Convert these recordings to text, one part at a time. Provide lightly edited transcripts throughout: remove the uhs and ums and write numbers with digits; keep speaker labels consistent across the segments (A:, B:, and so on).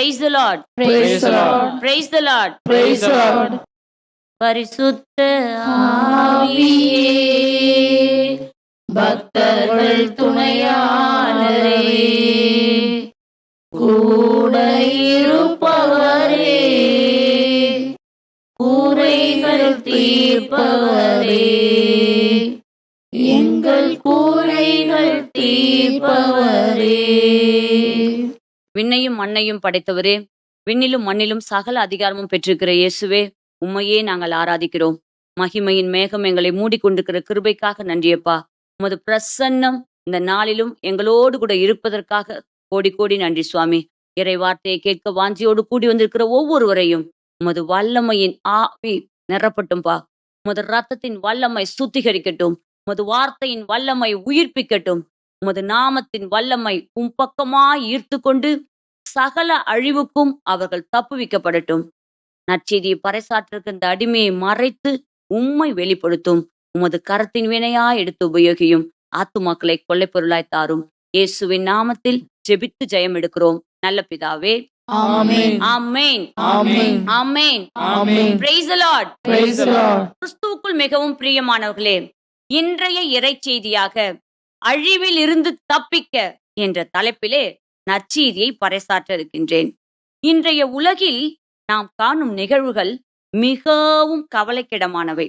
A: Praise the Lord.
B: Praise the Lord.
A: Praise the Lord.
B: Praise the Lord.
A: பரிசுத்த ஆவியே,
B: பக்தர்கள் துணையாளரே, கூட இருப்பவரே, கூரைகள் தீர்ப்பவரே, எங்கள் கூரைகள் தீர்ப்பவரே.
A: விண்ணையும் மண்ணையும் படைத்தவரே, விண்ணிலும் மண்ணிலும் சகல அதிகாரமும் பெற்றிருக்கிற இயேசுவே, உம்மையே நாங்கள் ஆராதிக்கிறோம். மகிமையின் மேகம் எங்களை மூடிக்கொண்டிருக்கிற கிருபைக்காக நன்றியப்பா. உமது பிரசன்னம் இந்த நாளிலும் எங்களோடு கூட இருப்பதற்காக கோடி கோடி நன்றி சுவாமி. இறை வார்த்தையை கேட்க வாஞ்சியோடு கூடி வந்திருக்கிற ஒவ்வொருவரையும் உமது வல்லமையின் ஆவி நிரப்பட்டும்பா. உமது ரத்தத்தின் வல்லமை சுத்திகரிக்கட்டும். உமது வார்த்தையின் வல்லமை உயிர்ப்பிக்கட்டும். உமது நாமத்தின் வல்லமை பக்கமாய் ஈர்த்து கொண்டு சகல அழிவுக்கும் அவர்கள் தப்புவிக்கப்படட்டும். நற்செய்தியை பறைசாற்றிருக்க இந்த அடிமையை மறைத்து உம்மை வெளிப்படுத்தும். உமது கரத்தின் வினையா எடுத்து உபயோகியும். ஆத்துமாக்களை கொள்ளை பொருளாய் தாரும். இயேசுவின் நாமத்தில் ஜெபித்து ஜெயம் எடுக்கிறோம் நல்ல பிதாவே.
B: ஆமென்.
A: ஆமென்.
B: ஆமென்.
A: ஆமென்.
B: ஆமென்.
A: Praise the Lord.
B: Praise the Lord.
A: கிறிஸ்துவுக்குள் மிகவும் பிரியமானவர்களே, இன்றைய இறைச்செய்தியாக அழிவில் இருந்து தப்பிக்க என்ற தலைப்பிலே நற்செய்தியை பறைசாற்ற இருக்கின்றேன். இன்றைய உலகில் நாம் காணும் நிகழ்வுகள் மிகவும் கவலைக்கிடமானவை.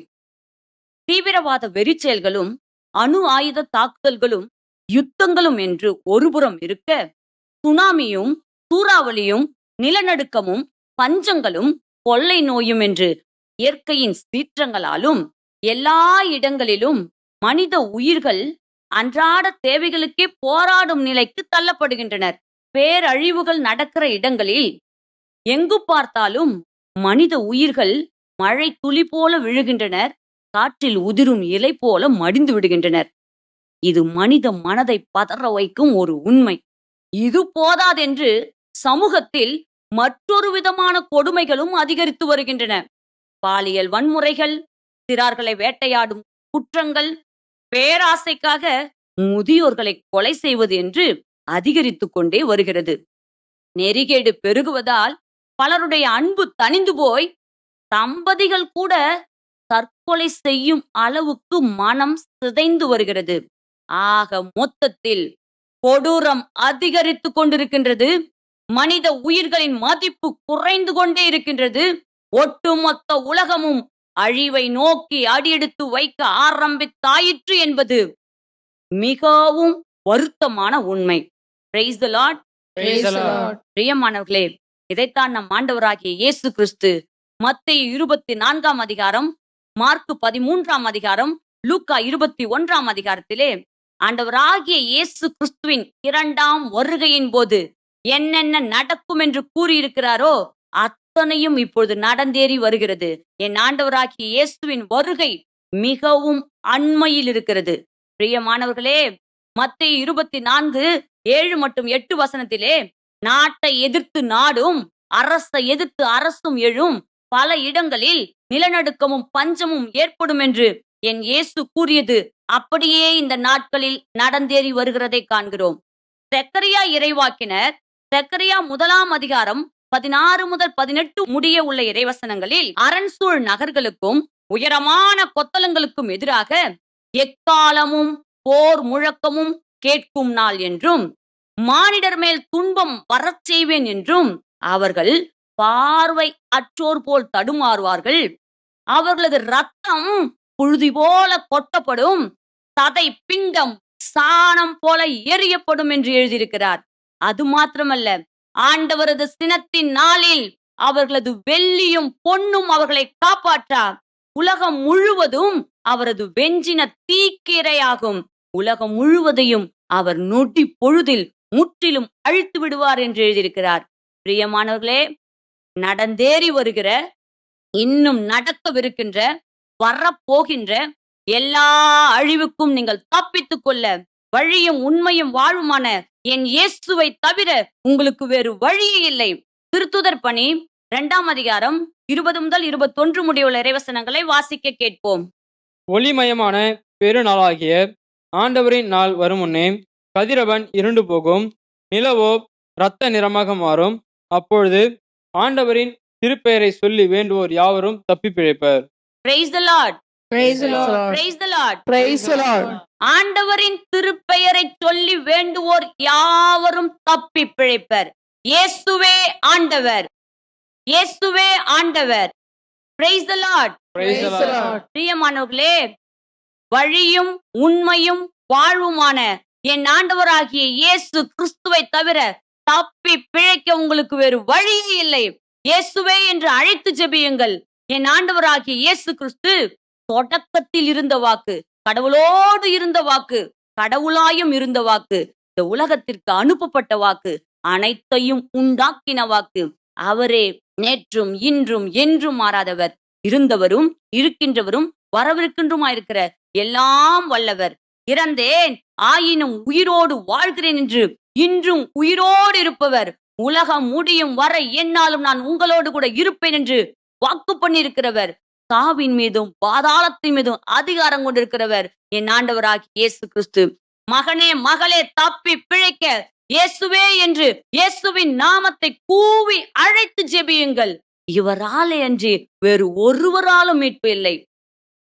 A: தீவிரவாத வெறிச்செயல்களும் அணு ஆயுத தாக்குதல்களும் யுத்தங்களும் என்று ஒருபுறம் இருக்க, சுனாமியும் சூறாவளியும் நிலநடுக்கமும் பஞ்சங்களும் கொள்ளை நோயும் என்று இயற்கையின் சீற்றங்களாலும் எல்லா இடங்களிலும் மனித உயிர்கள் அன்றாட தேவைகளுக்கே போராடும் நிலைக்கு தள்ளப்படுகின்றனர். பேரழிவுகள் நடக்கிற இடங்களில் எங்கு பார்த்தாலும் மனித உயிர்கள் மழை துளி போல விழுகின்றனர். காற்றில் உதிரும் இலை போல மடிந்து விடுகின்றனர். இது மனித மனதை பதற வைக்கும் ஒரு உண்மை. இது போதாதென்று சமூகத்தில் மற்றொரு விதமான கொடுமைகளும் அதிகரித்து வருகின்றன. பாலியல் வன்முறைகள், சிறார்களை வேட்டையாடும் குற்றங்கள், பேராசைக்காக முதியோர்களை கொலை செய்வது என்று அதிகரித்து கொண்டே வருகிறது. நெறிகேடு பெருகுவதால் பலருடைய அன்பு தணிந்து போய் தம்பதிகள் கூட தற்கொலை செய்யும் அளவுக்கு மனம் சிதைந்து வருகிறது. ஆக மொத்தத்தில் கொடூரம் அதிகரித்து கொண்டிருக்கின்றது. மனித உயிர்களின் மதிப்பு குறைந்து கொண்டே இருக்கின்றது. ஒட்டுமொத்த உலகமும் அழிவை நோக்கி அடியெடுத்து வைக்க ஆரம்பித்தாயிற்று என்பது மிகவும் வருத்தமான உண்மை. Praise the Lord.
B: Praise the Lord.
A: பிரியமானவர்களே, இதைத்தான் நம் ஆண்டவராகிய இயேசு கிறிஸ்து மத்தேயு 24 அதிகாரம், மார்க்கு 13 அதிகாரம், லூக்கா 21 அதிகாரத்திலே ஆண்டவராகிய இயேசு கிறிஸ்துவின் 2ஆம் வருகையின் போது என்னென்ன நடக்கும் என்று கூறியிருக்கிறாரோ அத்தனையும் இப்பொழுது நடந்தேறி வருகிறது. என் ஆண்டவராகிய இயேசுவின் வருகை மிகவும் அண்மையில் இருக்கிறது. பிரியமானவர்களே, மத்தேயு 24:7 மற்றும் 8 வசனத்திலே நாட்டை எதிர்த்து நாடும், அரசை எதிர்த்து அரசும் எழும், பல இடங்களில் நிலநடுக்கமும் பஞ்சமும் ஏற்படும் என்று என் இயேசு கூறியது அப்படியே இந்த நாட்களில் நடந்தேறி வருகிறதை காண்கிறோம். செக்கரியா இறைவாக்கினர் செக்கரியா 1 அதிகாரம் 16 முதல் 18 முடிய உள்ள இறைவசனங்களில் அரண்சூழ் நகர்களுக்கும் உயரமான கொத்தளங்களுக்கும் எதிராக எக்காலமும் போர் முழக்கமும் கேட்கும் நாள் என்றும், மானிடர் மேல் துன்பம் வரச் செய்வேன் என்றும், அவர்கள் பார்வை அற்றோர் போல் தடுமாறுவார்கள், அவர்களது ரத்தம் புழுதி போல கொட்டப்படும், சதை பிண்டம் சாணம் போல எரியப்படும் என்று எழுதியிருக்கிறார். அது மாத்திரமல்ல, ஆண்டவரது சினத்தின் நாளில் அவர்களது வெள்ளியும் பொன்னும் அவர்களை காப்பாற்றா, உலகம் முழுவதும் அவரது வெஞ்சின தீக்கிரையாகும், உலகம் முழுவதையும் அவர் நொடி பொழுதில் முற்றிலும் அழித்து விடுவார் என்று எழுதியிருக்கிறார். பிரியமானவர்களே, நடந்தேறி வருகிற, இன்னும் நடக்கவிருக்கின்ற, வரப்போகின்ற எல்லா அழிவுக்கும் நீங்கள் தப்பித்துக் கொள்ள வழியும் உண்மையும் வாழ்வுமான என் இயேசுவை தவிர உங்களுக்கு வேறு வழியே இல்லை. திருத்துதர் பணி 2 அதிகாரம் 20 முதல் 21 முடிவுள்ள இறைவசனங்களை வாசிக்க கேட்போம்.
C: ஒளிமயமான பெருநாளாகிய ஆண்டவரின் நாள் வரும் முன்னே கதிரவன் இருண்டு போகும், நிலவோ இரத்த நிறமாக மாறும், அப்பொழுது ஆண்டவரின் திருப்பெயரை சொல்லி வேண்டுவோர் யாவரும் தப்பி பிழைப்பர்.
A: Praise the Lord.
B: Praise the Lord.
A: Praise the Lord.
B: Praise the Lord.
A: ஆண்டவரின் திருப்பெயரை சொல்லி வேண்டுவோர் யாவரும் தப்பி பிழைப்பர். இயேசுவே ஆண்டவர், இயேசுவே ஆண்டவர். Praise the Lord.
C: Praise the Lord.
A: பிரியமானவர்களே, வழியும் உண்மையும் வாழ்வுமான என் ஆண்டவராகிய இயேசு கிறிஸ்துவை தவிர தப்பி பிழைக்க உங்களுக்கு வேறு வழியே இல்லை. இயேசுவே என்று அழைத்து ஜெபியுங்கள். என் ஆண்டவராகிய இயேசு கிறிஸ்து தொடக்கத்தில் இருந்த வாக்கு, கடவுளோடு இருந்த வாக்கு, கடவுளாயும் இருந்த வாக்கு, இந்த உலகத்திற்கு அனுப்பப்பட்ட வாக்கு, அனைத்தையும் உண்டாக்கின வாக்கு. அவரே நேற்றும் இன்றும் என்றும் மாறாதவர், இருந்தவரும் இருக்கின்றவரும் வரவிருக்கின்றுமாயிருக்கிற எல்லாம் வல்லவர். இறந்தேன் ஆயினும் உயிரோடு வாழ்கிறேன் என்று இன்றும் உயிரோடு இருப்பவர். உலகம் முடியும் வரை என்னாலும் நான் உங்களோடு கூட இருப்பேன் என்று வாக்கு பண்ணியிருக்கிறவர். சாவின் மீதும் பாதாளத்தின் மீதும் அதிகாரம் கொண்டிருக்கிறவர் என் ஆண்டவராகிய இயேசு கிறிஸ்து. மகனே மகளே, தப்பி பிழைக்க இயேசுவே என்று இயேசுவின் நாமத்தை கூவி அழைத்து ஜெபியுங்கள். இவராலே அன்றி வேறு ஒருவராலும் மீட்பு இல்லை.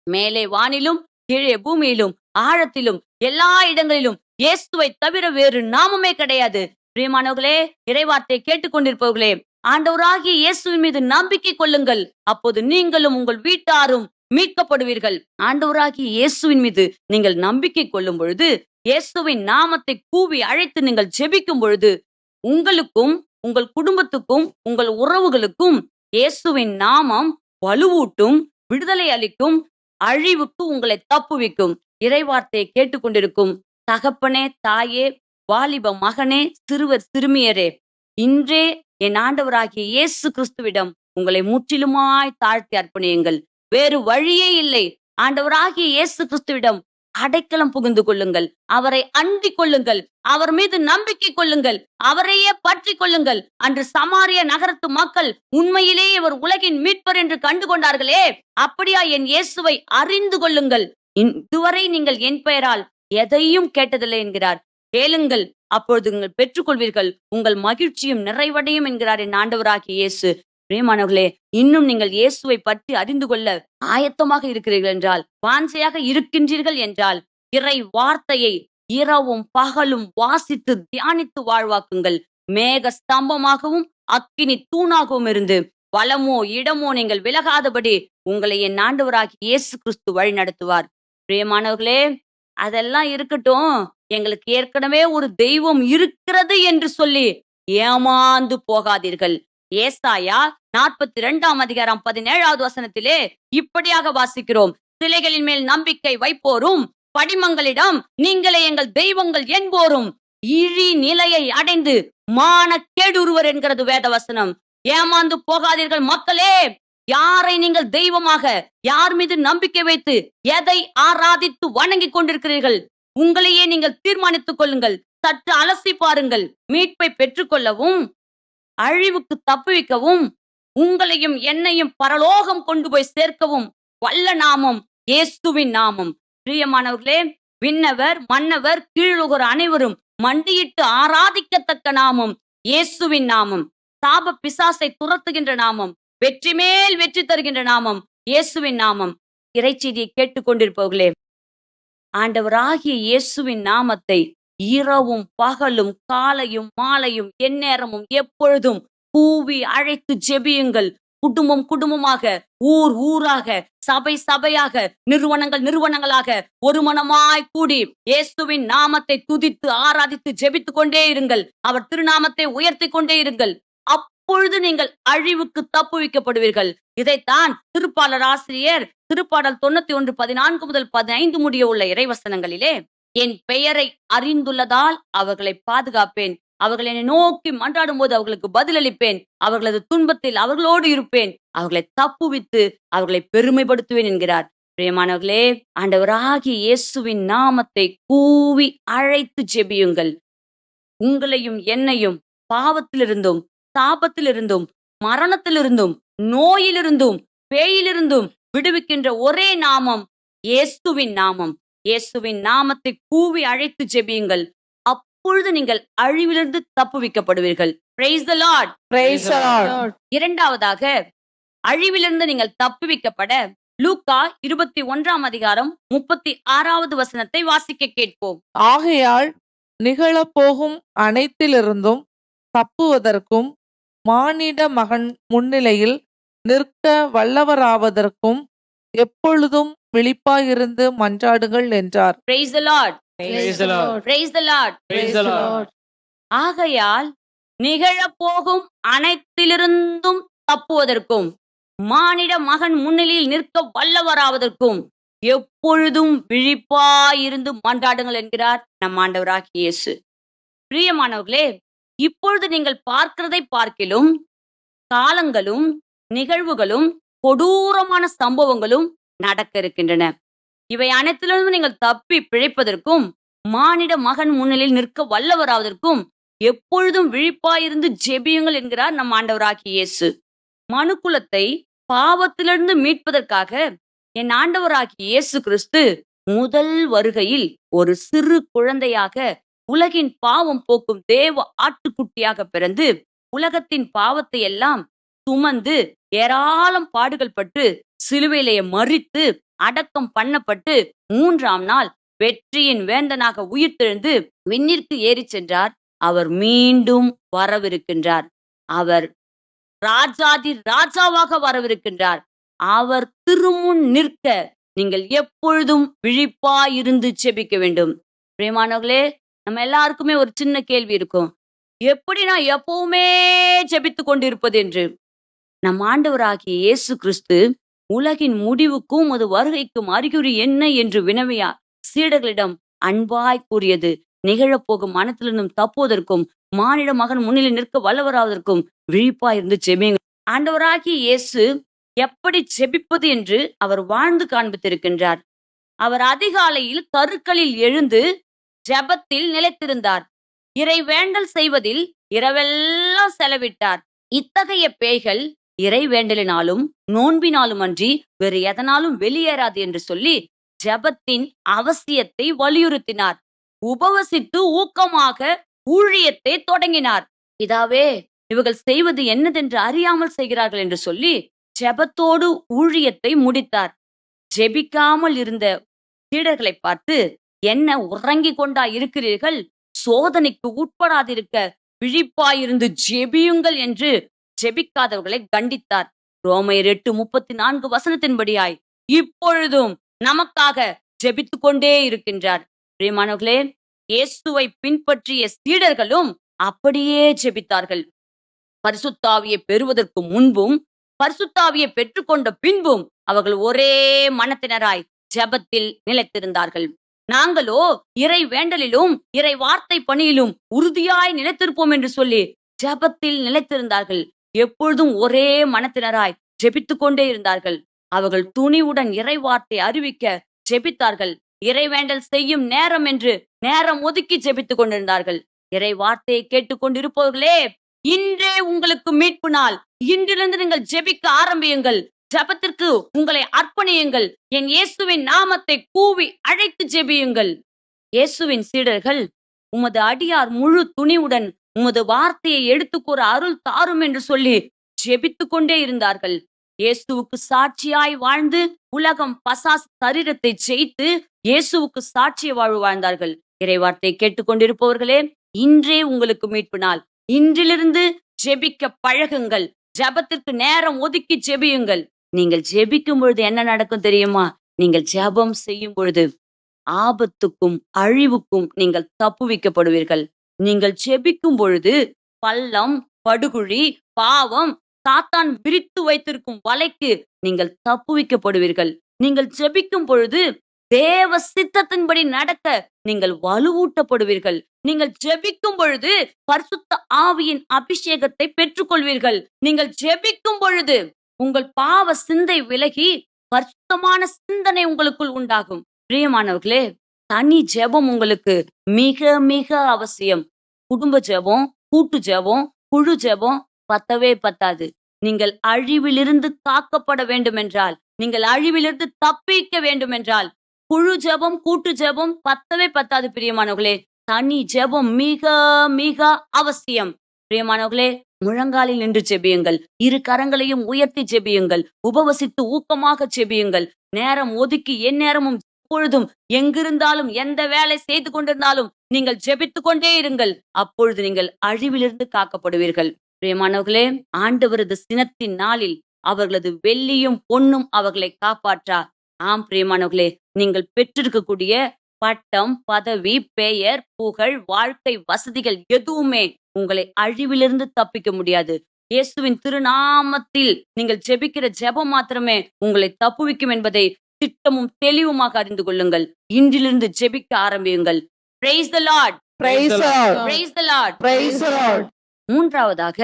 A: மேலே வானிலும் கீழே பூமியிலும் ஆழத்திலும் எல்லா இடங்களிலும் இயேசுவை தவிர வேறு நாமமே கிடையாது. பிரியமானவர்களே, இறைவார்த்தை கேட்டுக்கொண்டிருப்பவர்களே, ஆண்டவராகிய இயேசுவின் மீது நம்பிக்கை கொள்ளுங்கள். அப்போது நீங்களும் உங்கள் வீட்டாரும் மீட்கப்படுவீர்கள். ஆண்டவராகிய இயேசுவின் மீது நீங்கள் நம்பிக்கை கொள்ளும் பொழுது, இயேசுவின் நாமத்தை கூவி அழைத்து நீங்கள் ஜெபிக்கும் பொழுது, உங்களுக்கும் உங்கள் குடும்பத்துக்கும் உங்கள் உறவுகளுக்கும் இயேசுவின் நாமம் வலுவூட்டும், விடுதலை அளிக்கும், அழிவுக்கு உங்களை தப்புவிக்கும். இறைவார்த்தையை கேட்டுக்கொண்டிருக்கும் தகப்பனே, தாயே, வாலிப மகனே, சிறுவர் சிறுமியரே, இன்றே என் ஆண்டவராகிய இயேசு கிறிஸ்துவிடம் உங்களை முற்றிலுமாய் தாழ்த்தி அர்ப்பணியுங்கள். வேறு வழியே இல்லை. ஆண்டவராகிய இயேசு கிறிஸ்துவிடம் அடைக்கலம் புகுந்து கொள்ளுங்கள். அவரை அண்டிக் கொள்ளுங்கள். அவர் மீது நம்பிக்கை கொள்ளுங்கள். அவரையே பற்றி கொள்ளுங்கள். அன்று சமாரிய நகரத்து மக்கள் உண்மையிலேயே இவர் உலகின் மீட்பர் என்று கண்டு கொண்டார்களே, அப்படியா என் இயேசுவை அறிந்து கொள்ளுங்கள். இதுவரை நீங்கள் என் பெயரால் எதையும் கேட்டதில்லை என்கிறார். கேளுங்கள், அப்பொழுது நீங்கள் பெற்றுக்கொள்வீர்கள், உங்கள் மகிழ்ச்சியும் நிறைவடையும் என்கிறார் என் ஆண்டவராகிய இயேசு. பிரியமானவர்களே, இன்னும் நீங்கள் இயேசுவை பற்றி அறிந்து கொள்ள ஆயத்தமாக இருக்கிறீர்கள் என்றால், வாஞ்சையாக இருக்கின்றீர்கள் என்றால், இறை வார்த்தையை இரவும் பகலும் வாசித்து தியானித்து வாழ்வாக்குங்கள். மேக ஸ்தம்பமாகவும் அக்கினி தூணாகவும் இருந்து வலமோ இடமோ நீங்கள் விலகாதபடி உங்களை என் ஆண்டவராகிய இயேசு கிறிஸ்து வழி நடத்துவார். பிரியமானவர்களே, அதெல்லாம் இருக்கட்டும், எங்களுக்கு ஏற்கனவே ஒரு தெய்வம் இருக்கிறது என்று சொல்லி ஏமாந்து போகாதீர்கள். ஏசாயா 42:17 வசனத்திலே இப்படியாக வாசிக்கிறோம். சிலைகளின் மேல் நம்பிக்கை வைப்போரும் படிமங்களிடம் நீங்களே எங்கள் தெய்வங்கள் என்போரும் இழி நிலையை அடைந்து மானக்கேடுருவர் என்கிறது வேத வசனம். ஏமாந்து போகாதீர்கள் மக்களே. யாரை நீங்கள் தெய்வமாக, யார் மீது நம்பிக்கை வைத்து எதை ஆராதித்து வணங்கி கொண்டிருக்கிறீர்கள்? உங்களையே நீங்கள் தீர்மானித்துக் கொள்ளுங்கள். சற்று அலசி பாருங்கள். மீட்பை பெற்றுக்கொள்ளவும் அழிவுக்கு தப்புவிக்கவும் உங்களையும் என்னையும் பரலோகம் கொண்டு போய் சேர்க்கவும் வல்ல நாமம் இயேசுவின் நாமம். பிரியமானவர்களே, விண்ணவர் மன்னவர் கீழுலகர் அனைவரும் மண்டியிட்டு ஆராதிக்கத்தக்க நாமம் இயேசுவின் நாமம். சாப பிசாசை துரத்துகின்ற நாமம், வெற்றி மேல் வெற்றி தருகின்ற நாமம் இயேசுவின் நாமம். இறைச்செய்தியை கேட்டுக்கொண்டிருப்பவர்களே, ஆண்டவராகிய இயேசுவின் நாமத்தை இரவும் பகலும் காலையும் மாலையும் எந்நேரமும் எப்பொழுதும் கூவி அழைத்து ஜெபியுங்கள். குடும்பம் குடும்பமாக, ஊர் ஊராக, சபை சபையாக, நிறுவனங்கள் நிறுவனங்களாக ஒரு மனமாய் கூடி இயேசுவின் நாமத்தை துதித்து ஆராதித்து ஜெபித்து கொண்டே இருங்கள். அவர் திருநாமத்தை உயர்த்தி கொண்டே இருங்கள். அப்பொழுது நீங்கள் அழிவுக்கு தப்புவிக்கப்படுவீர்கள். இதைத்தான் திருப்பாளர் ஆசிரியர் திருப்பாடல் 91:14 முதல் 15 முடிய உள்ள இறைவசனங்களிலே, என் பெயரை அறிந்துள்ளதால் அவர்களை பாதுகாப்பேன், அவர்கள் என்னை நோக்கி மன்றாடும் போது அவர்களுக்கு பதிலளிப்பேன், அவர்களது துன்பத்தில் அவர்களோடு இருப்பேன், அவர்களை தப்புவித்து அவர்களை பெருமைப்படுத்துவேன் என்கிறார். பிரியமானவர்களே, ஆண்டவராகிய இயேசுவின் நாமத்தை கூவி அழைத்து ஜெபியுங்கள். உங்களையும் என்னையும் பாவத்திலிருந்தும் சாபத்திலிருந்தும் மரணத்திலிருந்தும் நோயிலிருந்தும் பேயிலிருந்தும் விடுவிக்கின்ற ஒரே நாமம் இயேசுவின் நாமம். இயேசுவின் நாமத்தை கூவி அழைத்து ஜெபியுங்கள். அப்பொழுது நீங்கள் அழிவிலிருந்து தப்புவிக்கப்படுவீர்கள். Praise the Lord.
B: Praise the Lord.
A: இரண்டாவதாக, அழிவிலிருந்து நீங்கள் தப்புவிக்கப்பட லூக்கா 21 அதிகாரம் 36வது வசனத்தை வாசிக்க கேட்போம்.
B: ஆகையால் நிகழப்போகும் அனைத்திலிருந்தும் தப்புவதற்கும் மானிட மகன் முன்னிலையில் நிற்க வல்லவராவதற்கும் எப்பொழுதும் விழிப்பாயிருந்து மன்றாடுங்கள் என்றார்.
A: Praise the Lord.
C: Praise the Lord.
A: Praise the Lord.
C: Praise the Lord.
A: ஆகையால் நிகழப்போகும் அனைத்திலிருந்தும் தப்புவதற்கும் மானிட மகன் முன்னிலையில் நிற்க வல்லவராவதற்கும் எப்பொழுதும் விழிப்பாயிருந்து மன்றாடுங்கள் என்கிறார் நம் ஆண்டவராகிய இயேசு. பிரியமானவர்களே, இப்பொழுது நீங்கள் பார்க்கிறதை பார்க்கிலும் காலங்களும் நிகழ்வுகளும் கொடூரமான சம்பவங்களும் நடக்க இருக்கின்றன. இவை அனைத்திலிருந்தும் நீங்கள் தப்பி பிழைப்பதற்கும் மானிட மகன் முன்னிலையில் நிற்க வல்லவராவதற்கும் எப்பொழுதும் விழிப்பாயிருந்து ஜெபியுங்கள் என்கிறார் நம் ஆண்டவராகிய இயேசு. மனுக்குலத்தை பாவத்திலிருந்து மீட்பதற்காக என் ஆண்டவராகிய இயேசு கிறிஸ்து முதல் வருகையில் ஒரு சிறு குழந்தையாக உலகின் பாவம் போக்கும் தேவ ஆட்டுக்குட்டியாக பிறந்து உலகத்தின் பாவத்தை எல்லாம் சுமந்து ஏராளம் பாடுகள் பட்டு சிலுவையிலே மரித்து அடக்கம் பண்ணப்பட்டு 3ஆம் நாள் வெற்றியின் வேந்தனாக உயிர்த்தெழுந்து விண்ணிற்கு ஏறி சென்றார். அவர் மீண்டும் வரவிருக்கின்றார். அவர் ராஜாதி ராஜாவாக வரவிருக்கின்றார். அவர் திருமுன் நிற்க நீங்கள் எப்பொழுதும் விழிப்பாயிருந்து ஜெபிக்க வேண்டும். பிரியமானவர்களே, நம்ம எல்லாருக்குமே ஒரு சின்ன கேள்வி இருக்கும். எப்படி நான் எப்பவுமே ஜெபித்து கொண்டிருப்பது என்று. நம் ஆண்டவராகிய இயேசு கிறிஸ்து உலகின் முடிவுக்கும் அது வருகைக்கும் அறிகுறி என்ன என்று வினவியா சீடர்களிடம் அன்பாய் கூறியது, நிகழப்போகும் மனத்திலிருந்தும் தப்புவதற்கும் மானிட மகன் முன்னிலை நிற்க வல்லவராவதற்கும் விழிப்பாய் இருந்து ஜெபியுங்க. ஆண்டவராகிய இயேசு எப்படி ஜெபிப்பது என்று அவர் வாழ்ந்து காண்பித்திருக்கின்றார். அவர் அதிகாலையில் கருக்களில் எழுந்து ஜெபத்தில் நிலைத்திருந்தார். இறை வேண்டல் செய்வதில் இரவெல்லாம் செலவிட்டார். இத்தகைய பேய்கள் இறை வேண்டலினாலும் நோன்பினாலும் அன்றி வேறு எதனாலும் வெளியேறாது என்று சொல்லி ஜெபத்தின் அவசியத்தை வலியுறுத்தினார். உபவசித்து ஊக்கமாக ஊழியத்தை தொடங்கினார். பிதாவே, இவர்கள் செய்வது என்னதென்று அறியாமல் செய்கிறார்கள் என்று சொல்லி ஜெபத்தோடு ஊழியத்தை முடித்தார். ஜெபிக்காமல் இருந்த சீடர்களை பார்த்து, என்ன உறங்கிக் கொண்டா இருக்கிறீர்கள்? சோதனைக்கு உட்படாதிருக்க விழிப்பாயிருந்து ஜெபியுங்கள் என்று ஜெபிக்காதவர்களை கண்டித்தார். ரோமையர் 8:34 வசனத்தின்படியாய் இப்பொழுதும் நமக்காக ஜெபித்து கொண்டே இருக்கின்றார். பிரியமானவர்களே, இயேசுவை பின்பற்றிய சீடர்களும் அப்படியே ஜெபித்தார்கள். பரிசுத்தாவியை பெறுவதற்கு முன்பும் பரிசுத்தாவியை பெற்றுக்கொண்ட பின்பும் அவர்கள் ஒரே மனத்தினராய் ஜெபத்தில் நிலைத்திருந்தார்கள். நாங்களோ இறை வேண்டலிலும் இறை வார்த்தை பணியிலும் உறுதியாய் நிலைத்திருப்போம் என்று சொல்லி ஜெபத்தில் நிலைத்திருந்தார்கள். எப்பொழுதும் ஒரே மனத்தினராய் ஜெபித்து கொண்டே இருந்தார்கள். அவர்கள் துணிவுடன் இறை வார்த்தை அறிவிக்க ஜெபித்தார்கள். இறை வேண்டல் செய்யும் நேரம் என்று நேரம் ஒதுக்கி ஜெபித்துக் கொண்டிருந்தார்கள். இறை வார்த்தையை கேட்டுக்கொண்டிருப்பவர்களே, இன்றே உங்களுக்கு மீட்பு நாள். இன்றிலிருந்து நீங்கள் ஜெபிக்க ஆரம்பியுங்கள். ஜெபத்திற்கு உங்களை அர்ப்பணியுங்கள். என் இயேசுவின் நாமத்தை கூவி அழைத்து ஜெபியுங்கள். இயேசுவின் சீடர்கள், உமது அடியார் முழு துணிவுடன் உமது வார்த்தையை எடுத்து கூற அருள் தாரும் என்று சொல்லி ஜெபித்து கொண்டே இருந்தார்கள். இயேசுவுக்கு சாட்சியாய் வாழ்ந்து உலகம் பசாஸ் சரீரத்தை ஜெயித்து இயேசுவுக்கு சாட்சிய வாழ்வு வாழ்ந்தார்கள். இறை வார்த்தையை கேட்டுக்கொண்டிருப்பவர்களே, இன்றே உங்களுக்கு மீட்பு நாள். இன்றிலிருந்து ஜெபிக்க பழகுங்கள். ஜெபத்திற்கு நேரம் ஒதுக்கி ஜெபியுங்கள். நீங்கள் ஜெபிக்கும் பொழுது என்ன நடக்கும் தெரியுமா? நீங்கள் ஜெபம் செய்யும் பொழுது ஆபத்துக்கும் அழிவுக்கும் நீங்கள் தப்புவிக்கப்படுவீர்கள். நீங்கள் ஜெபிக்கும் பொழுது பள்ளம், படுகுழி, பாவம், சாத்தான் விரித்து வைத்திருக்கும் வலைக்கு நீங்கள் தப்புவிக்கப்படுவீர்கள். நீங்கள் ஜெபிக்கும் பொழுது தேவ சித்தத்தின்படி நடக்க நீங்கள் வலுவூட்டப்படுவீர்கள். நீங்கள் ஜெபிக்கும் பொழுது பரிசுத்த ஆவியின் அபிஷேகத்தை பெற்றுக்கொள்வீர்கள். நீங்கள் ஜெபிக்கும் பொழுது உங்கள் பாவ சிந்தை விலகி பரிசுத்தமான சிந்தனை உங்களுக்குள் உண்டாகும். பிரியமானவர்களே, தனி ஜெபம் உங்களுக்கு மிக மிக அவசியம். குடும்ப ஜெபம், கூட்டு ஜெபம், குழு ஜெபம் பத்தவே பத்தாது. நீங்கள் அழிவிலிருந்து காக்கப்பட வேண்டும் என்றால், நீங்கள் அழிவிலிருந்து தப்பிக்க வேண்டும் என்றால் குழு ஜெபம், கூட்டு ஜெபம் பத்தவே பத்தாது. பிரியமானவர்களே, தனி ஜெபம் மிக மிக அவசியம். பிரியமானவர்களே, முழங்காலில் நின்று ஜெபியுங்கள். இரு கரங்களையும் உயர்த்தி ஜெபியுங்கள். உபவசித்து ஊக்கமாக ஜெபியுங்கள். நேரம் ஒதுக்கி எந்நேரமும் எப்பொழுதும் எங்கிருந்தாலும் எந்த வேலை செய்து கொண்டிருந்தாலும் நீங்கள் ஜெபித்துக் கொண்டே இருங்கள். அப்பொழுது நீங்கள் அழிவிலிருந்து காக்கப்படுவீர்கள். பிரியமானவர்களே, ஆண்டவரது சினத்தின் நாளில் அவர்களது வெள்ளியும் பொன்னும் அவர்களை காப்பாற்றார். ஆம் பிரியமானவர்களே, நீங்கள் பெற்றிருக்கக்கூடிய பட்டம், பதவி, பெயர், புகழ், வாழ்க்கை, வசதிகள் எதுவுமே உங்களை அழிவிலிருந்து தப்பிக்க முடியாது. இயேசுவின் திருநாமத்தில் நீங்கள் ஜெபிக்கிற ஜெபம் மாத்திரமே உங்களை தப்புவிக்கும் என்பதை திட்டமும் தெளிவுமாக அறிந்து கொள்ளுங்கள். இன்றிலிருந்து ஜெபிக்க ஆரம்பியுங்கள். Praise the Lord.
B: Praise the Lord.
A: Praise the Lord.
B: Praise the Lord.
A: மூன்றாவதாக,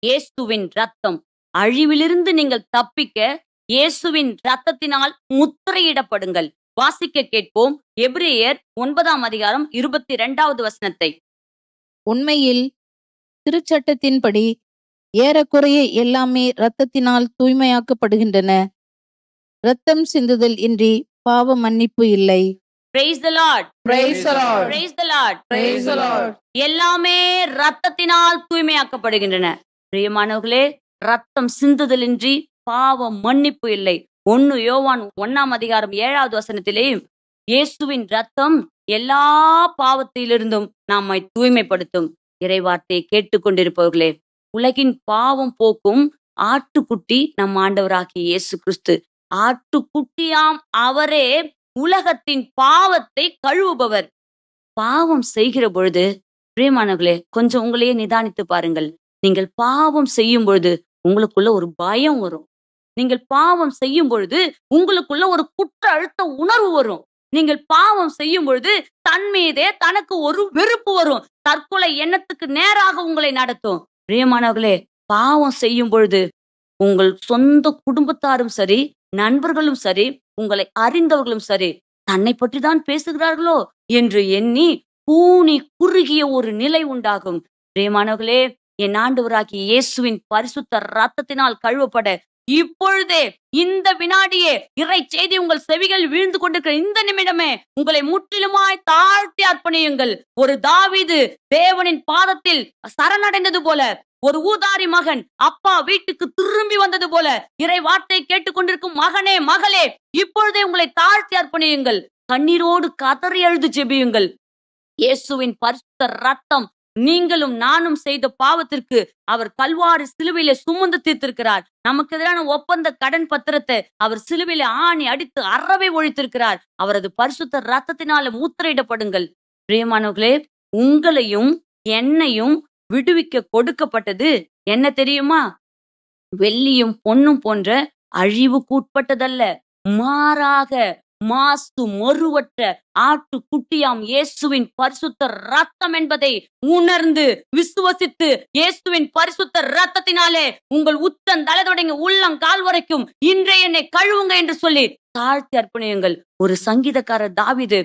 A: இயேசுவின் ரத்தம். அழிவிலிருந்து நீங்கள் தப்பிக்க இயேசுவின் ரத்தத்தினால் முத்திரையிடப்படுங்கள். வாசிக்க கேட்போம். எபிரேயர் 9ஆம் அதிகாரம் 22வது வசனத்தை.
D: உண்மையில் திருச்சட்டத்தின்படி ஏறக்குறைய எல்லாமே இரத்தத்தினால் தூய்மையாக்கப்படுகின்றன. இரத்தம் சிந்துதல் இன்றி பாவ மன்னிப்பு இல்லை.
A: Praise the Lord.
B: Praise the Lord.
A: Praise the Lord.
B: Praise the Lord.
A: எல்லாமே ரத்தத்தினால் தூய்மையாக்கப்படுகின்றன. பிரியமானவர்களே, ரத்தம் சிந்துதலின்றி பாவ மன்னிப்பு இல்லை. 1 யோவான் 1ஆம் அதிகாரம் 7வது வசனத்திலே இயேசுவின் ரத்தம் எல்லா பாவத்திலிருந்தும் நம்மை தூய்மைப்படுத்தும். இறைவார்த்தையை கேட்டுக்கொண்டிருப்பவர்களே, உலகின் பாவம் போக்கும் ஆட்டுக்குட்டி நம் ஆண்டவராகிய இயேசு கிறிஸ்து. ஆட்டுக்குட்டியாம் அவரே உலகத்தின் பாவத்தை கழுவுபவர். பாவம் செய்கிற பொழுது பிரியமானவர்களே, கொஞ்சம் உங்களையே நிதானித்து பாருங்கள். நீங்கள் பாவம் செய்யும் பொழுது உங்களுக்குள்ள ஒரு பயம் வரும். நீங்கள் பாவம் செய்யும் பொழுது உங்களுக்குள்ள ஒரு குற்ற அழுத்த உணர்வு வரும். நீங்கள் பாவம் செய்யும் பொழுது தன் மீதே தனக்கு ஒரு வெறுப்பு வரும். தற்கொலை எண்ணத்துக்கு நேராக உங்களை நடத்தும். பிரியமானவர்களே, பாவம் செய்யும் பொழுது உங்கள் சொந்த குடும்பத்தாரும் சரி, நண்பர்களும் சரி, உங்களை அறிந்தவர்களும் சரி, தன்னை பற்றி தான் பேசுகிறார்களோ என்று எண்ணி கூனி குறுகிய ஒரு நிலை உண்டாகும். பிரியமானவர்களே, என் ஆண்டவராகிய இயேசுவின் பரிசுத்த ரத்தத்தினால் கழுவப்பட இப்பொழுதே இந்த வினாடியே இறை செய்தி உங்கள் செவிகள் வீழ்ந்து கொண்டிருக்கிற இந்த நிமிடமே உங்களை முற்றிலுமாய் தாழ்த்தி அர்ப்பணியுங்கள். ஒரு தாவீது தேவனின் பாதத்தில் சரணடைந்தது போல, ஒரு ஊதாரி மகன் அப்பா வீட்டுக்கு திரும்பி வந்தது போல, இறை வார்த்தை கேட்டுக்கொண்டிருக்கும் மகனே, மகளே, இப்பொழுதே உங்களை தாழ்த்தி அர்ப்பணியுங்கள். கண்ணீரோடு கதறி அழுது ஜெபியுங்கள். இயேசுவின் பரிசுத்த ரத்தம் நீங்களும் நானும் செய்த பாவத்திற்கு அவர் கல்வாரி சிலுவையிலே சுமந்து தீர்த்திருக்கிறார். நமக்கு எதிரான ஒப்பந்த கடன் பத்திரத்தை அவர் சிலுவையிலே ஆணி அடித்து அறவே ஒழித்திருக்கிறார். அவரது பரிசுத்த ரத்தத்தினால முத்திரையிடப்படுங்கள். பிரியமானவர்களே, உங்களையும் என்னையும் விடுவிக்க கொடுக்கப்பட்டது என்ன தெரியுமா? வெள்ளியும் பொன்னும் போன்ற அழிவுக்குட்பட்டதல்ல, மாறாக மாசு மறுவற்ற ஆட்டுக்குட்டியாம் இயேசுவின் பரிசுத்த ரத்தம் என்பதை உணர்ந்து விசுவசித்து இயேசுவின் பரிசுத்த ரத்தத்தினாலே உங்கள் உச்சந்தலை தொடங்கி உள்ளங்கால் வரைக்கும் இன்றே என்னை கழுவுங்க என்று சொல்லி தாழ்த்தி அர்ப்பணியுங்கள். ஒரு சங்கீதக்காரர் தாவீது,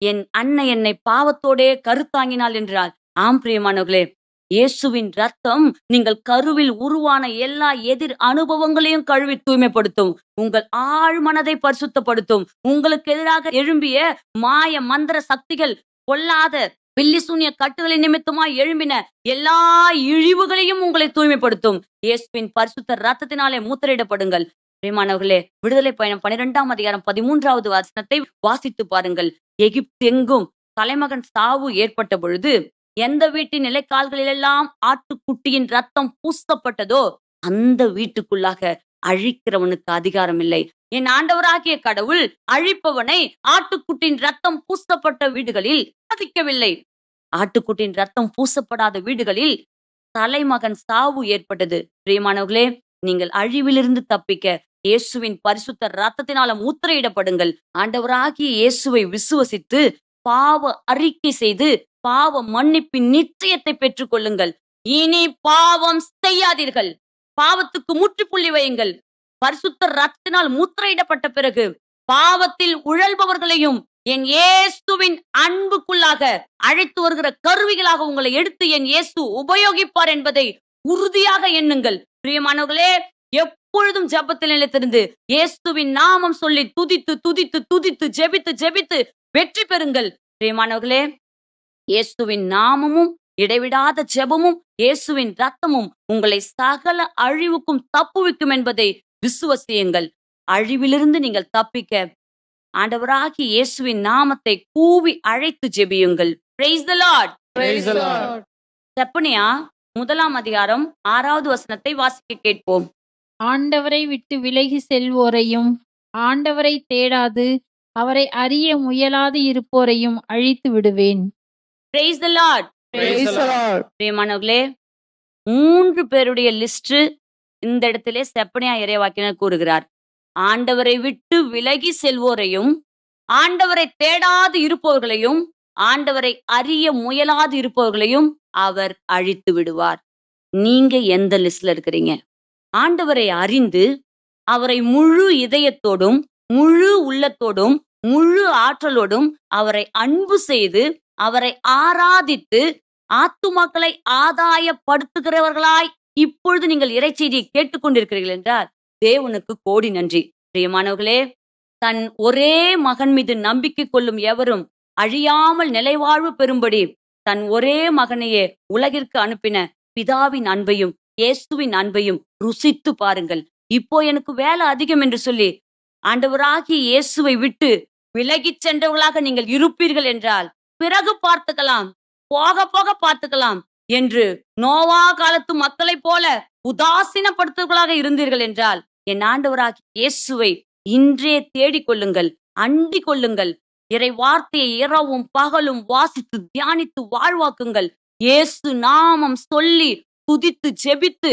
A: என் அன்னை என்னை பாவத்தோடே கருத்தாங்கினாள் என்றார். ஆம் பிரியமானவர்களே, இயேசுவின் ரத்தம் நீங்கள் கருவில் உருவான எல்லா எதிர் அனுபவங்களையும் கழுவி தூய்மைப்படுத்தும். உங்கள் ஆழ் மனதை பரிசுத்தப்படுத்தும். உங்களுக்கு எதிராக எழும்பிய மாய மந்திர சக்திகள், கொல்லாத பில்லி சூன்ய கட்டுகளின் நிமித்தமாய் எழும்பின எல்லா இழிவுகளையும் உங்களை தூய்மைப்படுத்தும். இயேசுவின் பரிசுத்த ரத்தத்தினாலே மூத்திரையிடப்படுங்கள். பிரியமானவர்களே, விடுதலை பயணம் 12ஆம் அதிகாரம் 13வது வசனத்தை வாசித்து பாருங்கள். எகிப்தெங்கும் தலைமகன் சாவு ஏற்பட்ட பொழுது எந்த வீட்டின் நிலைக்கால்களிலெல்லாம் ஆட்டுக்குட்டியின் ரத்தம் பூசப்பட்டதோ அந்த வீட்டுக்குள்ளாக அழிக்கிறவனுக்கு அதிகாரம் இல்லை. என் ஆண்டவராகிய கடவுள் அழிப்பவனை ஆட்டுக்குட்டியின் ரத்தம் பூசப்பட்ட வீடுகளில் மதிக்கவில்லை. ஆட்டுக்குட்டியின் ரத்தம் பூசப்படாத வீடுகளில் தலைமகன் சாவு ஏற்பட்டது. பிரியமானவர்களே, நீங்கள் அழிவிலிருந்து தப்பிக்க இயேசுவின் பரிசுத்த ரத்தத்தினால முத்திரையிடப்படுங்கள். ஆண்டவராகிய இயேசுவை விசுவசித்து பாவ அறிக்கை செய்து பாவ மன்னிப்பின் நிச்சயத்தை பெற்றுக் கொள்ளுங்கள். இனி பாவம் செய்யாதீர்கள். பாவத்துக்கு முற்றுப்புள்ளி வையுங்கள். பரிசுத்த ரத்தத்தினால் முத்திரையிடப்பட்ட பிறகு பாவத்தில் உழல்பவர்களையும் என் இயேசுவின் அன்புக்குள்ளாக அழைத்து வருகிற கருவிகளாக உங்களை எடுத்து என் இயேசு உபயோகிப்பார் என்பதை உறுதியாக எண்ணுங்கள். பிரியமானவர்களே, எப்பொழுதும் ஜெபத்தில் நிலைத்திருந்து இயேசுவின் நாமம் சொல்லி துதித்து துதித்து துதித்து ஜெபித்து ஜெபித்து வெற்றி பெறுங்கள். பிரியமானவர்களே, இயேசுவின் நாமமும் இடைவிடாத ஜெபமும் இயேசுவின் ரத்தமும் உங்களை சகல அழிவுக்கும் தப்புவிக்கும் என்பதை விசுவசியுங்கள். அழிவிலிருந்து நீங்கள் தப்பிக்க ஆண்டவராகிய இயேசுவின் நாமத்தை கூவி அழைத்து ஜெபியுங்கள். Praise the Lord.
B: Praise the Lord.
A: Zephaniah 1ஆம் அதிகாரம் 6வது வசனத்தை வாசிக்க கேட்போம்.
E: ஆண்டவரை விட்டு விலகி செல்வோரையும் ஆண்டவரை தேடாது அவரை அறிய முயலாது இருப்போரையும் அழித்து விடுவேன்.
A: Praise the Lord.
B: Praise the Lord.
A: பிரியமானவர்களே, 3 பேருடைய லிஸ்ட் இந்த இடத்திலே செப்பனியா இறைவாக்கினர் கூறுகிறார். ஆண்டவரை விட்டு விலகி செல்வோரையும் ஆண்டவரை தேடாது இருப்பவர்களையும் ஆண்டவரை அறிய முயலாது இருப்பவர்களையும் அவர் அழித்து விடுவார். நீங்க எந்த லிஸ்ட்ல இருக்கிறீங்க? ஆண்டவரை அறிந்து அவரை முழு இதயத்தோடும் முழு உள்ளத்தோடும் முழு ஆற்றலோடும் அவரை அன்பு செய்து அவரை ஆராதித்து ஆத்துமாக்களை ஆதாயப்படுத்துகிறவர்களாய் இப்பொழுது நீங்கள் இறைச்செய்தியை கேட்டுக்கொண்டிருக்கிறீர்கள் என்றால் தேவனுக்கு கோடி நன்றி. பிரியமானவர்களே, தன் ஒரே மகன் மீது நம்பிக்கை கொள்ளும் எவரும் அழியாமல் நிலைவாழ்வு பெறும்படி தன் ஒரே மகனையே உலகிற்கு அனுப்பின பிதாவின் அன்பையும் இயேசுவின் அன்பையும் ருசித்து பாருங்கள். இப்போ எனக்கு வேலை அதிகம் என்று சொல்லி ஆண்டவராகிய இயேசுவை விட்டு விலகிச் சென்றவர்களாக நீங்கள் இருப்பீர்கள் என்றால் பிறகு பார்த்துக்கலாம், போக போக பார்த்துக்கலாம் என்று நோவா காலத்து மக்களைப் போல உதாசீனப்படுத்துவர்களாக இருந்தீர்கள் என்றால் என் ஆண்டவராகிய இயேசுவை இன்றே தேடிக் கொள்ளுங்கள், அண்டிக் கொள்ளுங்கள். இறை வார்த்தையை இரவும் பகலும் வாசித்து தியானித்து வாழ்வாக்குங்கள். இயேசு நாமம் சொல்லி துதித்து ஜெபித்து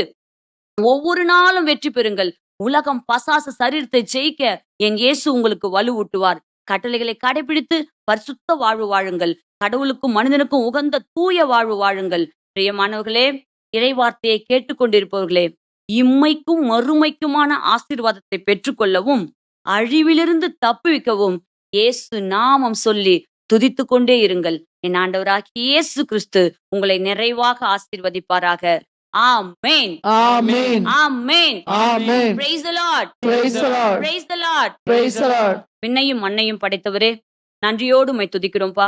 A: ஒவ்வொரு நாளும் வெற்றி பெறுங்கள். உலகம் பசாச சரீரத்தை ஜெயிக்க என் இயேசு உங்களுக்கு வலுவூட்டுவார். கட்டளைகளை கடைபிடித்து பரிசுத்த வாழ்வு வாழுங்கள். கடவுளுக்கும் மனிதனுக்கும் உகந்த தூய வாழ்வு வாழுங்கள். பிரியமானவர்களே, இறை வார்த்தையை கேட்டுக்கொண்டிருப்பவர்களே, இம்மைக்கும் மறுமைக்குமான ஆசீர்வாதத்தை பெற்றுக்கொள்ளவும் அழிவிலிருந்து தப்புவிக்கவும் இயேசு நாமம் சொல்லி துதித்து கொண்டே இருங்கள். என் ஆண்டவராகிய இயேசு கிறிஸ்து உங்களை நிறைவாக ஆசீர்வதிப்பாராக. ஆமென்.
B: Amen.
A: Amen.
B: Amen.
A: Praise the Lord.
B: Praise the Lord.
A: Praise the Lord.
B: Praise the Lord.
A: விண்ணையும் மண்ணையும் படைத்தவரே, நன்றியோடு உம்மை துதிக்கிறோம்பா.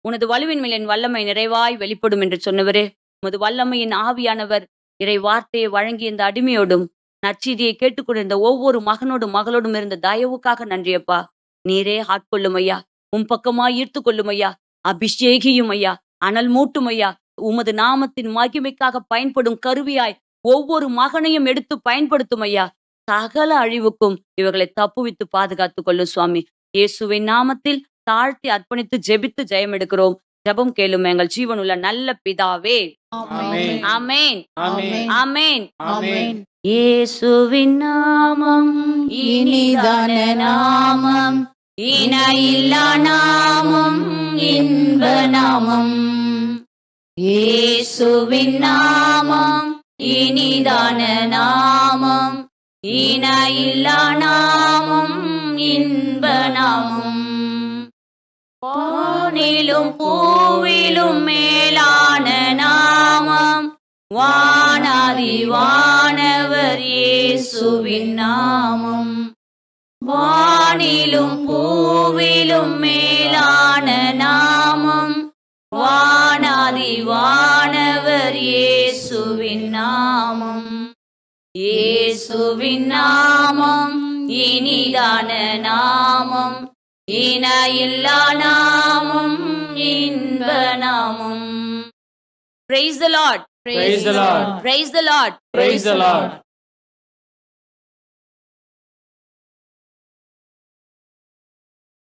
A: உனது வலுவின் மேல் என் வல்லமை நிறைவாய் வெளிப்படும் என்று சொன்னவரே, உமது வல்லமையின் ஆவியானவர் இறை வார்த்தையை வழங்கிய இந்த அடிமையோடும் நற்செய்தியை கேட்டுக்கொண்டிருந்த ஒவ்வொரு மகனோடும் மகளோடும் இருந்த தயவுக்காக நன்றியப்பா. நீரே ஆட்கொள்ளும் ஐயா, உம் பக்கமாய் ஈர்த்து கொள்ளும் ஐயா, அபிஷேகியும் ஐயா, அனல் மூட்டும் ஐயா. உமது நாமத்தின் மகிமைக்காக பயன்படும் கருவியாய் ஒவ்வொரு மகனையும் எடுத்து பயன்படுத்தும் ஐயா. சகல அழிவுக்கும் இவர்களை தப்புவித்து பாதுகாத்துக் கொள்ளும் சுவாமி. இயேசுவின் நாமத்தில் தாழ்த்தி அர்ப்பணித்து ஜெபித்து ஜெயம் எடுக்கிறோம். ஜெபம் கேளும் எங்கள் ஜீவனுள்ள நல்ல பிதாவே.
B: Amen.
A: ஆமென்.
B: Amen.
A: ஆமென்.
B: Amen.
A: இயேசுவின் நாமம் இனிதான நாமம், இணையில்லா நாமம், இன்ப நாமம். இயேசுவின் நாமம் இனிதான நாமம், இணையில்லா நாமம், இன்ப நாமம். வானிலும் பூவிலும் மேலான நாமம், வானாதி வானவர் இயேசுவின் நாமம். வானிலும் பூவிலும் மேலான நாமம், வானாதி வானவர் இயேசுவின் நாமம். இயேசுவின் நாமம் இனிதான நாமம், இணையில்லா நாமம், இன்ப நாமம். Praise the Lord.
C: Praise the Lord.
A: Praise the Lord.
C: Praise the Lord.